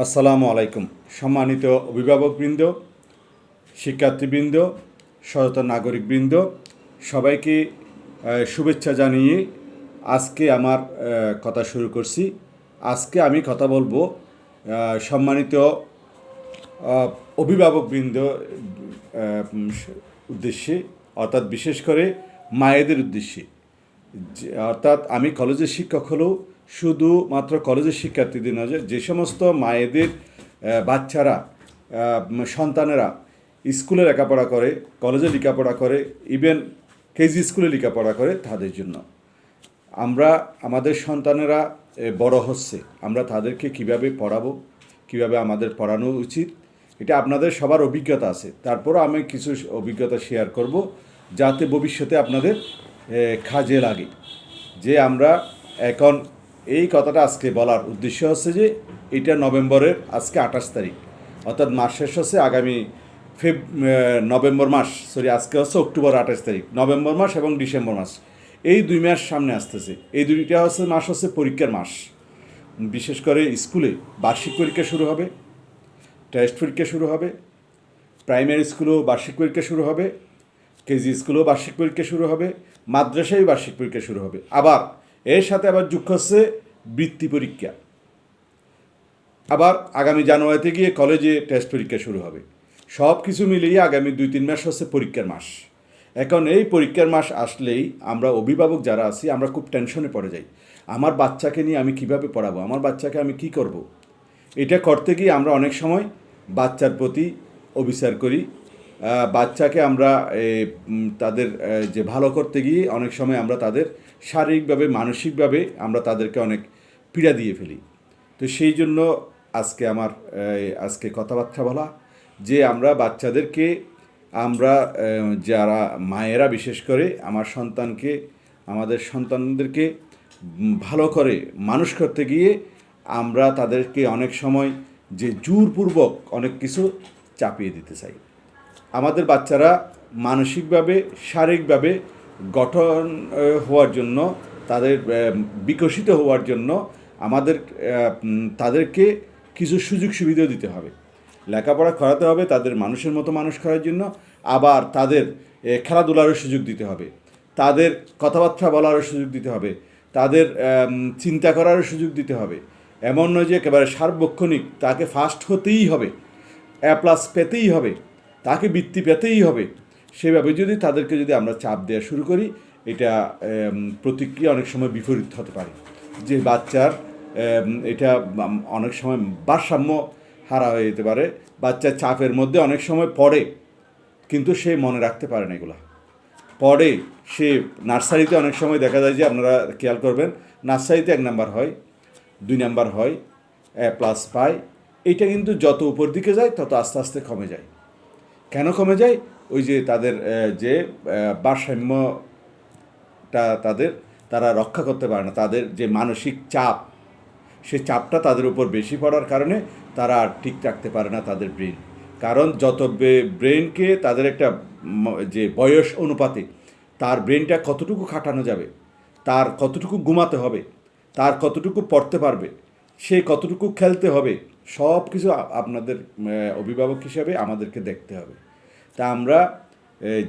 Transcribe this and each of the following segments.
আসসালামু আলাইকুম। সম্মানিত অভিভাবকবৃন্দ, শিক্ষার্থীবৃন্দ, সচেতন নাগরিকবৃন্দ, সবাইকে শুভেচ্ছা জানিয়ে আজকে আমার কথা শুরু করছি। আজকে আমি কথা বলবো সম্মানিত অভিভাবকবৃন্দ উদ্দেশ্যে, অর্থাৎ বিশেষ করে মায়েদের উদ্দেশ্যে। অর্থাৎ আমি কলেজের শিক্ষক হলেও শুধুমাত্র কলেজের শিক্ষার্থীদের নয়, যে সমস্ত মায়েদের বাচ্চারা সন্তানেরা স্কুলে লেখাপড়া করে, কলেজে লেখাপড়া করে, ইভেন কেজি স্কুলে লেখাপড়া করে, তাদের জন্য আমরা আমাদের সন্তানেরা বড় হচ্ছে, আমরা তাদেরকে কিভাবে পড়াবো, কিভাবে আমাদের পড়ানো উচিত, এটা আপনাদের সবার অভিজ্ঞতা আছে। তারপরও আমি কিছু অভিজ্ঞতা শেয়ার করব যাতে ভবিষ্যতে আপনাদের কাজে লাগে। যে আমরা এখন এই কথাটা আজকে বলার উদ্দেশ্য হচ্ছে যে এটা নভেম্বরের আজকে 28 তারিখ, অর্থাৎ মাস শেষ হচ্ছে আগামী নভেম্বর মাস, আজকে হচ্ছে অক্টোবর 28 তারিখ। নভেম্বর মাস এবং ডিসেম্বর মাস, এই 2 মাস সামনে আসতেছে। এই দুইটা মাস হচ্ছে পরীক্ষার মাস। বিশেষ করে স্কুলে বার্ষিক পরীক্ষা শুরু হবে, টেস্ট পরীক্ষা শুরু হবে, প্রাইমারি স্কুলেও বার্ষিক পরীক্ষা শুরু হবে, কেজি স্কুলেও বার্ষিক পরীক্ষা শুরু হবে, মাদ্রাসায় বার্ষিক পরীক্ষা শুরু হবে। আবার এর সাথে আবার যুক্ত হচ্ছে বৃত্তি পরীক্ষা। আবার আগামী জানুয়ারিতে গিয়ে কলেজে টেস্ট পরীক্ষা শুরু হবে। সব কিছু মিলিয়ে আগামী 2-3 মাস হচ্ছে পরীক্ষার মাস। এখন এই পরীক্ষার মাস আসলেই আমরা অভিভাবক যারা আছি আমরা খুব টেনশনে পড়ে যাই। আমার বাচ্চাকে নিয়ে আমি কিভাবে পড়াবো, আমার বাচ্চাকে আমি কি করব। এটা করতে গিয়ে আমরা অনেক সময় বাচ্চার প্রতি অবিচার করি। বাচ্চাকে আমরা তাদের যে ভালো করতে গিয়ে অনেক সময় আমরা তাদের শারীরিকভাবে মানসিকভাবে আমরা তাদেরকে অনেক পীড়া দিয়ে ফেলি। তো সেই জন্য আজকে কথাবার্তা বলা যে আমরা বাচ্চাদেরকে, আমরা যারা মায়েরা বিশেষ করে আমাদের সন্তানদেরকে ভালো করে মানুষ করতে গিয়ে আমরা তাদেরকে অনেক সময় যে জোরপূর্বক অনেক কিছু চাপিয়ে দিতে চাই। আমাদের বাচ্চারা মানসিকভাবে শারীরিকভাবে গঠন হওয়ার জন্য, তাদের বিকশিত হওয়ার জন্য আমাদের তাদেরকে কিছু সুযোগ সুবিধা দিতে হবে, লেখাপড়া করাতে হবে, তাদের মানুষের মতো মানুষ করার জন্য। আবার তাদের খেলাধুলারও সুযোগ দিতে হবে, তাদের কথাবার্তা বলারও সুযোগ দিতে হবে, তাদের চিন্তা করারও সুযোগ দিতে হবে। এমন নয় যে একেবারে সার্বক্ষণিক তাকে ফার্স্ট হতেই হবে, A+ পেতেই হবে, তাকে বৃত্তি পেতেই হবে। সেভাবে তাদেরকে যদি আমরা চাপ দেওয়া শুরু করি, এটা প্রতিক্রিয়া অনেক সময় বিপরীত হতে পারে। যে বাচ্চার এটা অনেক সময় ভারসাম্য হারা হয়ে যেতে পারে। বাচ্চার চাপের মধ্যে অনেক সময় পড়ে, কিন্তু সে মনে রাখতে পারে না। এগুলা পড়ে সে নার্সারিতে অনেক সময় দেখা যায় যে, আপনারা খেয়াল করবেন, নার্সারিতে 1 নাম্বার হয়, 2 নাম্বার হয়, A+ পায়। এইটা কিন্তু যত উপর দিকে যায় তত আস্তে আস্তে কমে যায়। কেন কমে যায়? ওই যে তাদের যে ভারসাম্যটা তারা রক্ষা করতে পারে না। তাদের যে মানসিক চাপ, সে চাপটা তাদের উপর বেশি পড়ার কারণে তারা আর ঠিক রাখতে পারে না তাদের ব্রেন। কারণ যত ব্রেনকে তাদের একটা যে বয়স অনুপাতে তার ব্রেনটা কতটুকু খাটানো যাবে, তার কতটুকু ঘুমাতে হবে, তার কতটুকু পড়তে পারবে, সে কতটুকু খেলতে হবে, সব কিছু আপনাদের অভিভাবক হিসাবে আমাদেরকে দেখতে হবে। তা আমরা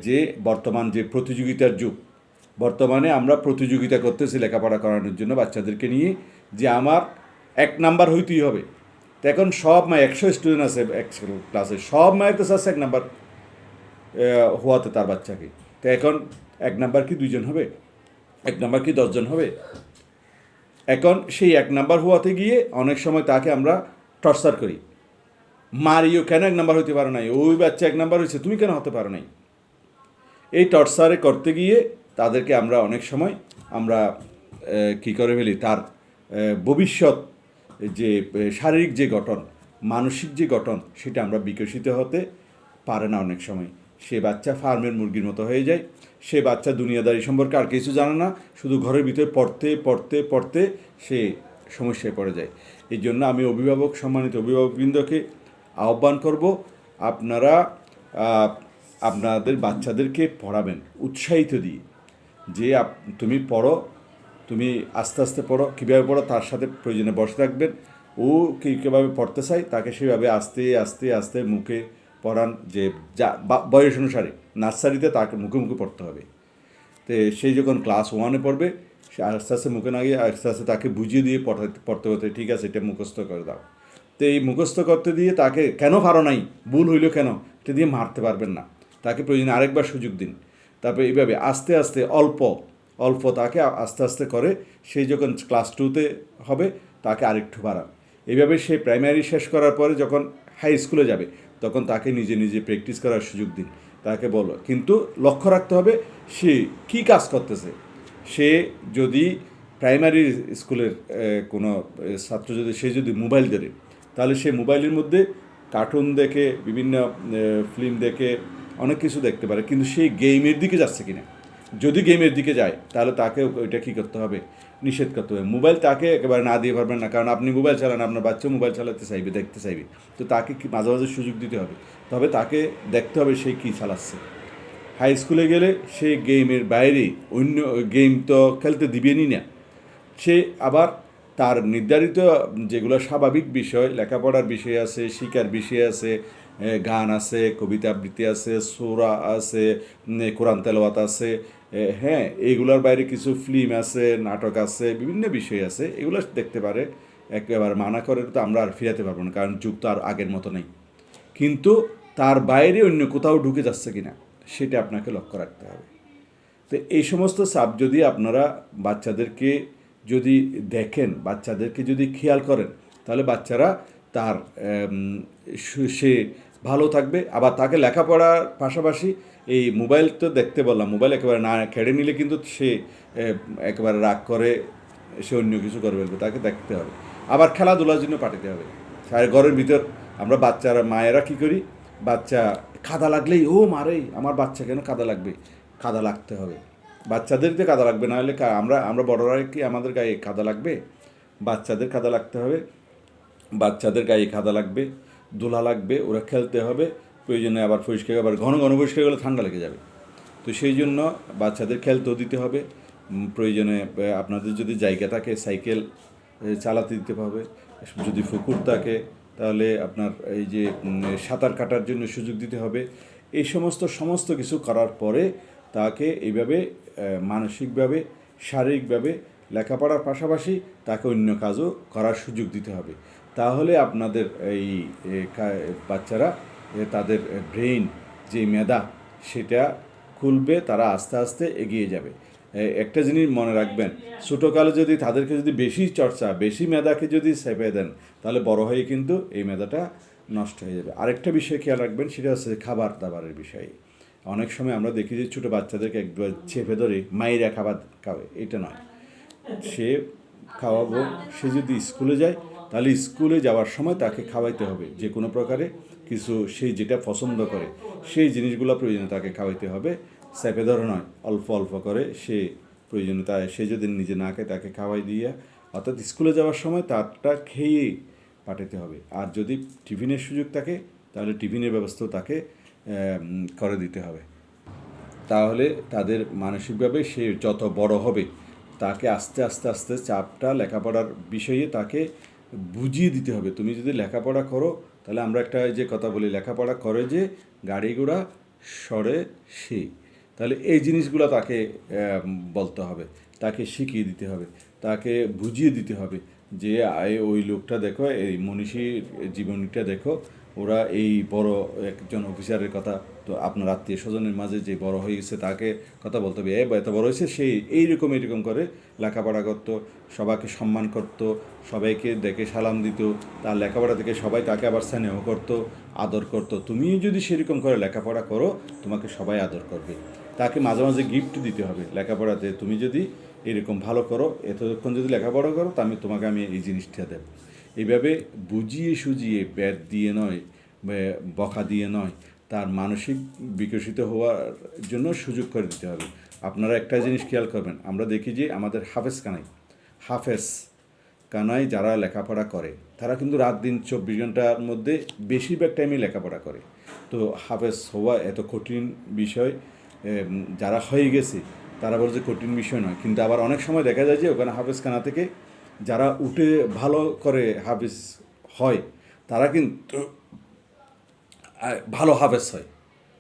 যে বর্তমান যে প্রতিযোগিতার যুগ, বর্তমানে আমরা প্রতিযোগিতা করতেছি লেখাপড়া করানোর জন্য বাচ্চাদেরকে নিয়ে, যে আমার 1 নাম্বার হইতেই হবে। তো এখন সব 100 স্টুডেন্ট আছে এক ক্লাসে, সব মায়ের তো চাচ্ছে 1 নাম্বার হওয়াতে তার বাচ্চাকে। তো এখন 1 নাম্বার কি 2 জন হবে? 1 নাম্বার কি 10 জন হবে? এখন সেই 1 নাম্বার হওয়াতে গিয়ে অনেক সময় তাকে আমরা টর্চার করি, মারিও, কেন 1 নাম্বার হতে পারো নাই, ওই বাচ্চা 1 নাম্বার হয়েছে, তুমি কেন হতে পারো নাই। এই টর্চারে করতে গিয়ে তাদেরকে আমরা অনেক সময় আমরা কী করে ফেলি, তার ভবিষ্যৎ যে শারীরিক যে গঠন, মানসিক যে গঠন, সেটা আমরা বিকশিত হতে পারে না। অনেক সময় সে বাচ্চা ফার্মের মুরগির মতো হয়ে যায়। সে বাচ্চা দুনিয়াদারি সম্পর্কে আর কিছু জানে না, শুধু ঘরের ভিতরে পড়তে পড়তে পড়তে সে সমস্যায় পড়ে যায়। এই জন্য আমি সম্মানিত অভিভাবকবৃন্দকে আহ্বান করব, আপনারা আপনাদের বাচ্চাদেরকে পড়াবেন উৎসাহিত দিয়ে, যে তুমি পড়ো, তুমি আস্তে আস্তে পড়ো, কীভাবে পড়ো তার সাথে প্রয়োজনে বসে থাকবেন, ও কীভাবে পড়তে চায় তাকে সেভাবে আস্তে আস্তে আস্তে মুখে পড়ান, যে যা বয়স অনুসারে নার্সারিতে তাকে মুখে মুখে পড়তে হবে। তো সেই যখন ক্লাস 1-এ পড়বে, সে আস্তে আস্তে মুখে না গিয়ে আস্তে আস্তে তাকে বুঝিয়ে দিয়ে পড়তে হতে, ঠিক আছে এটা মুখস্থ করে দাও। তো এই মুখস্থ করতে দিয়ে তাকে কেন পারো নাই, ভুল হইলো কেন, এটা দিয়ে মারতে পারবেন না, তাকে প্রয়োজনে আরেকবার সুযোগ দিন। তারপরে এইভাবে আস্তে আস্তে অল্প অল্প তাকে আস্তে আস্তে করে সেই যখন ক্লাস 2-তে হবে তাকে আরেকটু বাড়ান। এইভাবে সে প্রাইমারি শেষ করার পরে যখন হাই স্কুলে যাবে তখন তাকে নিজে নিজে প্র্যাকটিস করার সুযোগ দিন। তাকে বলো, কিন্তু লক্ষ্য রাখতে হবে সে কী কাজ করতেছে। সে যদি প্রাইমারি স্কুলের কোনো ছাত্র যদি সে যদি মোবাইল ধরে, তাহলে সে মোবাইলের মধ্যে কার্টুন দেখে, বিভিন্ন ফিল্ম দেখে অনেক কিছু দেখতে পারে, কিন্তু সেই গেমের দিকে যাচ্ছে কিনা। যদি গেমের দিকে যায় তাহলে তাকে ওইটা কী করতে হবে, নিষেধ করতে হবে। মোবাইল তাকে একেবারে না দিয়ে পারবেন না, কারণ আপনি মোবাইল চালান, আপনার বাচ্চা মোবাইল চালাতে চাইবে, দেখতে চাইবে, তো তাকে মাঝে মাঝে সুযোগ দিতে হবে। তবে তাকে দেখতে হবে সে কী চালাচ্ছে। হাই স্কুলে গেলে সে গেমের বাইরে অন্য গেম তো খেলতে দিবেনই না। সে আবার তার নির্ধারিত যেগুলো স্বাভাবিক বিষয়, লেখাপড়ার বিষয় আছে, শিক্ষার বিষয় আছে, গান আছে, কবিতা আবৃত্তি আছে, সূরা আছে, কোরআন তেলাওয়াত আছে, হ্যাঁ এইগুলোর বাইরে কিছু ফিল্ম আছে, নাটক আছে, বিভিন্ন বিষয় আছে, এগুলো দেখতে পারে। একেবারে মানা করে তো আমরা আর ফিরাতে পারবো না, কারণ যুগ তো আর আগের মতো নেই। কিন্তু তার বাইরে অন্য কোথাও ঢুকে যাচ্ছে কিনা সেটা আপনাকে লক্ষ্য রাখতে হবে। তো এই সমস্ত চাপ যদি আপনারা বাচ্চাদেরকে যদি দেখেন, বাচ্চাদেরকে যদি খেয়াল করেন, তাহলে বাচ্চারা তার সে ভালো থাকবে। আবার তাকে লেখাপড়ার পাশাপাশি এই মোবাইল তো দেখতে বললাম, মোবাইল একেবারে না কেড়ে নিলে কিন্তু সে একেবারে রাগ করে, সে অন্য কিছু করে ফেলবে, তাকে দেখতে হবে। আবার খেলাধুলার জন্য পাঠাতে হবে। আর ঘরের ভিতর আমরা বাচ্চারা মায়েরা কী করি, বাচ্চা কাদা লাগলেই ও মারে, আমার বাচ্চা কেন কাদা লাগবে, কাদা লাগতে হবে। বাচ্চাদেরকে কাদা লাগবে, না হলে আমরা বড়রা কি আমাদের গায়ে কাদা লাগবে? বাচ্চাদের কাদা লাগতে হবে, বাচ্চাদের গায়ে কাদা লাগবে, দোলা লাগবে, ওরা খেলতে হবে। প্রয়োজনে আবার পরিষ্কার, আবার ঘন ঘন পরিষ্কার করলে ঠান্ডা লেগে যাবে। তো সেই জন্য বাচ্চাদের খেলতেও দিতে হবে। প্রয়োজনে আপনাদের যদি জায়গা থাকে সাইকেল চালাতে দিতে হবে। যদি পুকুর থাকে তাহলে আপনার এই যে সাঁতার কাটার জন্য সুযোগ দিতে হবে। এই সমস্ত কিছু করার পরে তাকে এইভাবে মানসিকভাবে, শারীরিকভাবে লেখাপড়ার পাশাপাশি তাকে অন্য কাজও করার সুযোগ দিতে হবে। তাহলে আপনাদের এই বাচ্চারা তাদের ব্রেইন যে মেধা সেটা খুলবে, তারা আস্তে আস্তে এগিয়ে যাবে। একটা জিনিস মনে রাখবেন, ছোটোকালে যদি তাদেরকে যদি বেশি চর্চা, বেশি মেধাকে যদি চেপে দেন, তাহলে বড় হয়ে কিন্তু এই মেধাটা নষ্ট হয়ে যাবে। আরেকটা বিষয় খেয়াল রাখবেন, সেটা হচ্ছে খাবার দাবারের বিষয়ে। অনেক সময় আমরা দেখি যে ছোটো বাচ্চাদেরকে একবার চেপে ধরে মায়েরা খাবার খাবে, এটা নয়। সে খাওয়াবো, সে যদি স্কুলে যায় তাহলে স্কুলে যাওয়ার সময় তাকে খাওয়াইতে হবে, যে কোনো প্রকারে কিছু সে যেটা পছন্দ করে সেই জিনিসগুলো প্রয়োজনে তাকে খাওয়াইতে হবে। চেপে ধরে নয়, অল্প অল্প করে সে প্রয়োজনে সে যদি নিজে না খায় তাকে খাওয়াই দিয়ে, অর্থাৎ স্কুলে যাওয়ার সময় তারটা খেয়ে পাঠাতে হবে। আর যদি টিফিনের সুযোগ থাকে তাহলে টিফিনের ব্যবস্থাও তাকে করে দিতে হবে। তাহলে তাদের মানসিকভাবে সে যত বড় হবে তাকে আস্তে আস্তে আস্তে চাপটা লেখাপড়ার বিষয়ে তাকে বুঝিয়ে দিতে হবে। তুমি যদি লেখাপড়া করো তাহলে আমরা একটা যে কথা বলি, লেখাপড়া করে যে গাড়ি ঘোড়া সরে সে, তাহলে এই জিনিসগুলো তাকে বলতে হবে, তাকে শিখিয়ে দিতে হবে, তাকে বুঝিয়ে দিতে হবে যে ওই লোকটা দেখো, এই মনীষীর জীবনীটা দেখো, ওরা এই বড় একজন অফিসারের কথা, তো আপনার আত্মীয় স্বজনের মাঝে যে বড় হয়ে গেছে তাকে কথা বলতে হবে, এত বড় হয়েছে সেই এইরকম করে লেখাপড়া করতো, সবাইকে সম্মান করতো, সবাইকে দেখে সালাম দিত, তার লেখাপড়া থেকে সবাই তাকে আবার স্নেহ করতো, আদর করতো। তুমি যদি সেরকম করে লেখাপড়া করো তোমাকে সবাই আদর করবে। তাকে মাঝে মাঝে গিফট দিতে হবে লেখাপড়াতে, তুমি যদি এরকম ভালো করো, এতক্ষণ যদি লেখাপড়া করো তা তোমাকে আমি এই জিনিসটা দেব। এইভাবে বুঝিয়ে সুজিয়ে ব্যাট দিয়ে নয়, বকা দিয়ে নয়, তার মানসিক বিকশিত হওয়ার জন্য সুযোগ করে দিতে হবে। আপনারা একটা জিনিস খেয়াল করবেন, আমরা দেখি যে আমাদের হাফেজ কানাই যারা লেখাপড়া করে তারা কিন্তু রাত দিন 24 ঘন্টার মধ্যে বেশিরভাগ টাইমে লেখাপড়া করে। তো হাফেজ হওয়া এত কঠিন বিষয়, যারা হয়ে গেছে তারা বলছে কঠিন বিষয় নয়, কিন্তু আবার অনেক সময় দেখা যায় যে ওখানে হাফেজখানা থেকে যারা উঠে ভালো করে হাফেজ হয় তারা কিন্তু ভালো হাফেজ হয়।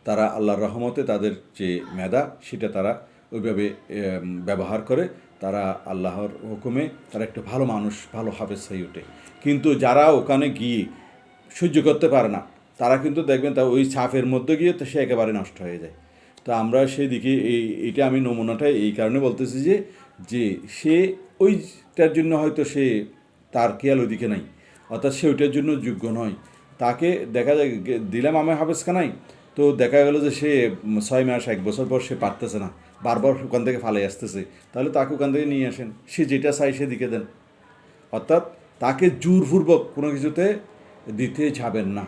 তারা আল্লাহর রহমতে তাদের যে মেধা সেটা তারা ওইভাবে ব্যবহার করে তারা আল্লাহর হুকুমে তারা একটা ভালো মানুষ, ভালো হাফেজ হয়ে ওঠে। কিন্তু যারা ওখানে গিয়ে সহ্য করতে পারে না তারা কিন্তু দেখবেন তা ওই ছাপের মধ্যে গিয়ে তো সে একেবারে নষ্ট হয়ে যায়। তো আমরা সেই দিকে এইটা আমি নমুনাটা এই কারণে বলতেছি যে সে ওইটার জন্য হয়তো সে তার খেয়াল ওইদিকে নাই, অর্থাৎ সে ওইটার জন্য যোগ্য নয়। তাকে দেখা যায় দিলাম আমি হাফেজখানায়, তো দেখা গেলো যে সে 6 মাস 1 বছর পর সে পারতেছে না, বারবার ওখান থেকে ফালাই আসতেছে, তাহলে তাকে ওখান থেকে নিয়ে আসেন, সে যেটা চাই সেদিকে দেন। অর্থাৎ তাকে জোরপূর্বক কোনো কিছুতে দিতে যাবেন না,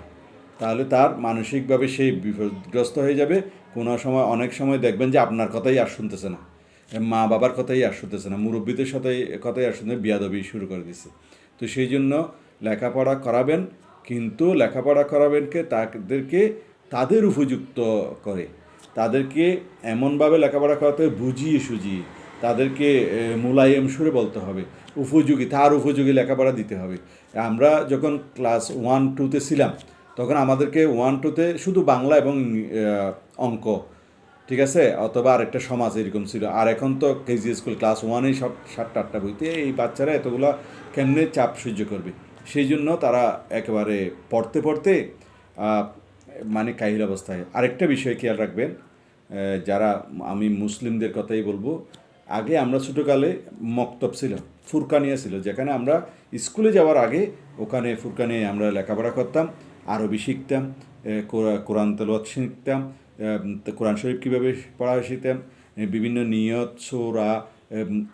তাহলে তার মানসিকভাবে সেই বিপদগ্রস্ত হয়ে যাবে। কোনো সময় অনেক সময় দেখবেন যে আপনার কথাই আর শুনতেছে না, মা বাবার কথাই আর শুনতেছে না, মুরব্বীদের সাথে কথাই আর শুনতে বিয়াদবি শুরু করে দিচ্ছে। তো সেই জন্য লেখাপড়া করাবেন, কিন্তু লেখাপড়া করাবেনকে তাদেরকে তাদের উপযুক্ত করে, তাদেরকে এমনভাবে লেখাপড়া করাতে হবে বুঝিয়ে সুঝিয়ে, তাদেরকে মোলায়েম সুরে বলতে হবে, উপযোগী তার উপযোগী লেখাপড়া দিতে হবে। আমরা যখন ক্লাস 1-2-তে ছিলাম তখন আমাদেরকে 1-2-তে শুধু বাংলা এবং অঙ্ক, ঠিক আছে, অথবা আরেকটা সমাজ এরকম ছিল। আর এখন তো কেজি স্কুল ক্লাস 1-এই সব 7-8টা বইতে, এই বাচ্চারা এতগুলো কেমনে চাপ সহ্য করবে? সেই জন্য তারা একেবারে পড়তে পড়তে মানে কাহিল অবস্থায়। আরেকটা বিষয় খেয়াল রাখবেন, যারা আমি মুসলিমদের কথাই বলবো, আগে আমরা ছোটোকালে মক্তব ছিল, ফুরকানিয়া ছিল, যেখানে আমরা স্কুলে যাওয়ার আগে ওখানে ফুরকানিয়ে আমরা লেখাপড়া করতাম, আরবি শিখতাম, কোরআন তেলাওয়াত শিখতাম, কোরআন শরীফ কীভাবে পড়া শিখতাম, বিভিন্ন নিয়ত সূরা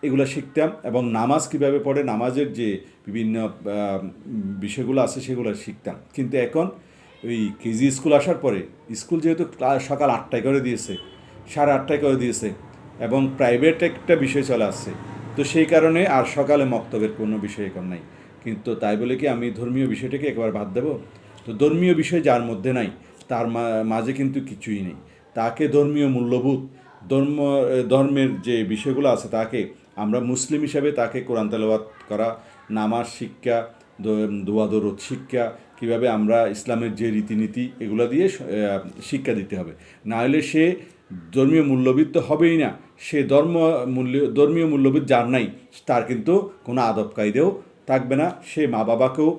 এগুলো শিখতাম, এবং নামাজ কীভাবে পড়ে, নামাজের যে বিভিন্ন বিষয়গুলো আছে সেগুলো শিখতাম। কিন্তু এখন ওই কেজি স্কুল আসার পরে, স্কুল যেহেতু সকাল 8টায় করে দিয়েছে, 8:30 করে দিয়েছে, এবং প্রাইভেট একটা বিষয় চলে আসছে, তো সেই কারণে আর সকালে মক্তবের কোনো বিষয় এখন নাই। কিন্তু তাই বলে কি আমি ধর্মীয় বিষয়টাকে একবার বাদ দেবো? তো ধর্মীয় বিষয় যার মধ্যে নাই তার মাঝে কিন্তু কিছুই নেই। তাকে ধর্মীয় মূল্যবোধ, ধর্মের যে বিষয়গুলো আছে তাকে আমরা মুসলিম হিসাবে তাকে কোরআন তেলাওয়াত করা, নামাজ শিক্ষা, দোয়া দরুদ শিক্ষা, কীভাবে আমরা ইসলামের যে রীতিনীতি এগুলো দিয়ে শিক্ষা দিতে হবে। না হলে সে ধর্মীয় মূল্যবিদ তো হবেই না, সে ধর্মীয় মূল্যবিদ যার নাই তার কিন্তু কোনো আদব কায়দাও থাকবে না, সে মা বাবাকেও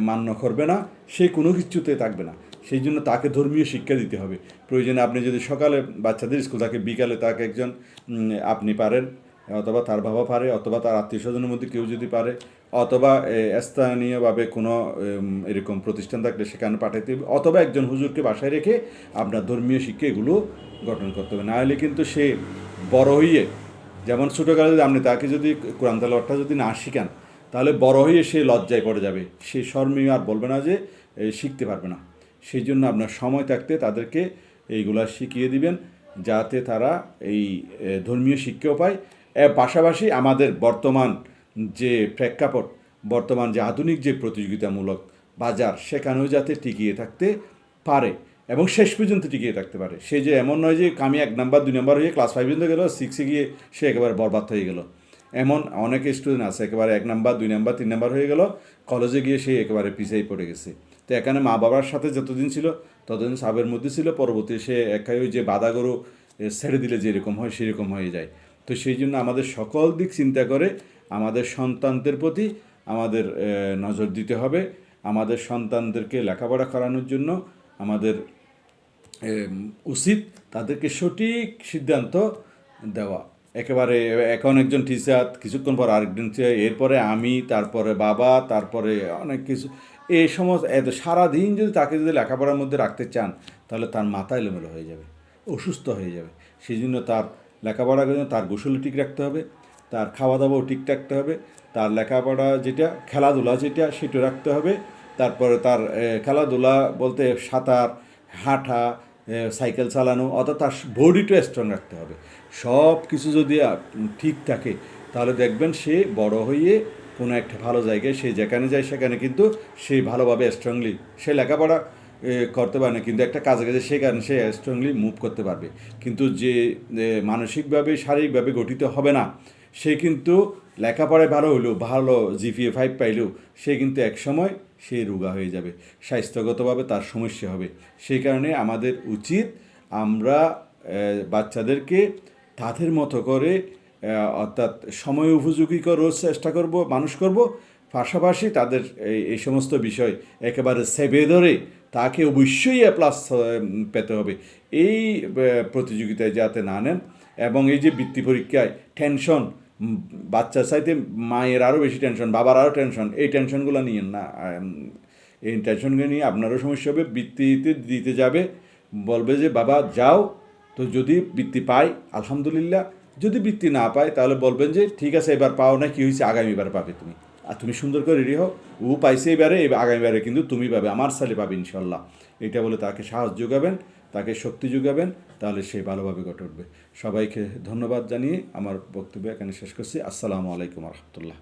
মান্য করবে না, সে কোনো কিছুতে থাকবে না। সেই জন্য তাকে ধর্মীয় শিক্ষা দিতে হবে। প্রয়োজনে আপনি যদি সকালে বাচ্চাদের স্কুল থাকে, বিকালে তাকে একজন আপনি পারেন, অথবা তার বাবা পারে, অথবা তার আত্মীয় স্বজনের মধ্যে কেউ যদি পারে, অথবা স্থানীয়ভাবে কোনো এরকম প্রতিষ্ঠান থাকলে সেখানে পাঠাইতে হবে, অথবা একজন হুজুরকে বাসায় রেখে আপনার ধর্মীয় শিক্ষা এগুলো গঠন করতে হবে। না হলে কিন্তু সে বড় হইয়ে, যেমন ছোটোকালে যদি আপনি তাকে যদি কোরআন তেলাওয়াতটা যদি না শিখান, তাহলে বড় হয়ে সে লজ্জায় পড়ে যাবে, সে শর্মে আর বলবে না যে শিখতে পারবে না। সেই জন্য আপনার সময় থাকতে তাদেরকে এইগুলা শিখিয়ে দিবেন, যাতে তারা এই ধর্মীয় শিক্ষাও পায়। এর পাশাপাশি আমাদের বর্তমান যে প্রেক্ষাপট, বর্তমান যে আধুনিক যে প্রতিযোগিতামূলক বাজার, সেখানেও যাতে টিকিয়ে থাকতে পারে এবং শেষ পর্যন্ত টিকিয়ে থাকতে পারে। সে যে এমন নয় যে আমি 1 নাম্বার 2 নাম্বার হয়ে ক্লাস 5 পর্যন্ত গেল, 6-এ গিয়ে সে একেবারে বরবাদ হয়ে গেল। এমন অনেক স্টুডেন্ট আছে একেবারে 1 নাম্বার 2 নাম্বার 3 নাম্বার হয়ে গেল, কলেজে গিয়ে সে একেবারে পিছিয়ে পড়ে গেছে। তো এখানে মা বাবার সাথে যতদিন ছিল ততদিন সাবের মধ্যে ছিল, পরবর্তী সে একাই ওই যে বাধা গরু ছেড়ে দিলে যেরকম হয় সেরকম হয়ে যায়। তো সেই জন্য আমাদের সকল দিক চিন্তা করে আমাদের সন্তানদের প্রতি আমাদের নজর দিতে হবে। আমাদের সন্তানদেরকে লেখাপড়া করানোর জন্য আমাদের উচিত তাদেরকে সঠিক সিদ্ধান্ত দেওয়া। একেবারে এখন একজন টিচার, কিছুক্ষণ পর আরেকজন টিচার, এরপরে আমি, তারপরে বাবা, তারপরে অনেক কিছু, এই সমস্ত এত সারাদিন যদি তাকে যদি লেখাপড়ার মধ্যে রাখতে চান তাহলে তার মাথা এলোমেলো হয়ে যাবে, অসুস্থ হয়ে যাবে। সেই জন্য তার লেখাপড়ার জন্য তার গোসল ঠিক রাখতে হবে, তার খাওয়া দাওয়াও ঠিক রাখতে হবে, তার লেখাপড়া যেটা, খেলাধুলা যেটা সেটা রাখতে হবে। তারপরে তার খেলাধুলা বলতে সাঁতার, হাঁটা, সাইকেল চালানো, অর্থাৎ তার বডিটা স্ট্রং রাখতে হবে। সব কিছু যদি ঠিক থাকে তাহলে দেখবেন সে বড় হয়ে কোনো একটা ভালো জায়গায় সে যেখানে যায় সেখানে কিন্তু সে ভালোভাবে স্ট্রংলি সে লেখাপড়া করতে পারে না, কিন্তু একটা কাজে কাজে সেখানে সে স্ট্রংলি মুভ করতে পারবে। কিন্তু যে মানসিকভাবে শারীরিকভাবে গঠিত হবে না, সে কিন্তু লেখাপড়ায় ভালো হইলেও, ভালো জিপিএ 5 পাইলেও সে কিন্তু একসময় সে রোগা হয়ে যাবে, স্বাস্থ্যগতভাবে তার সমস্যা হবে। সেই কারণে আমাদের উচিত আমরা বাচ্চাদেরকে তাদের মতো করে অর্থাৎ সময় উপযোগী করার চেষ্টা করব, মানুষ করব, পাশাপাশি তাদের এই সমস্ত বিষয় একেবারে সেবে ধরে তাকে অবশ্যই এ প্লাস পেতে হবে, এই প্রতিযোগিতায় যাতে না নেন। এবং এই যে বৃত্তি পরীক্ষায় টেনশন, বাচ্চা চাইতে মায়ের আরও বেশি টেনশন, বাবার আরও টেনশন, এই টেনশনগুলো নিয়েন না। এই টেনশনগুলো নিয়ে আপনারও সমস্যা হবে। বৃত্তিতে দিতে যাবে, বলবে যে বাবা যাও, তো যদি বৃত্তি পাই আলহামদুলিল্লাহ, যদি বৃত্তি না পায় তাহলে বলবেন যে ঠিক আছে এবার পাও না, কী হয়েছে, আগামীবার পাবে তুমি। আর তুমি সুন্দর করে রেডি হও, ও পাইছে এবারে, আগামীবারে কিন্তু তুমি পাবে, আমার ছেলে পাবে ইনশাল্লাহ। এটা বলে তাকে সাহস যোগাবেন, তাকে শক্তি যোগাবেন, তাহলে সে ভালোভাবে গড়ে উঠবে। সবাইকে ধন্যবাদ জানিয়ে আমার বক্তব্য এখানে শেষ করছি। আসসালামু আলাইকুম রহমতুল্লাহ।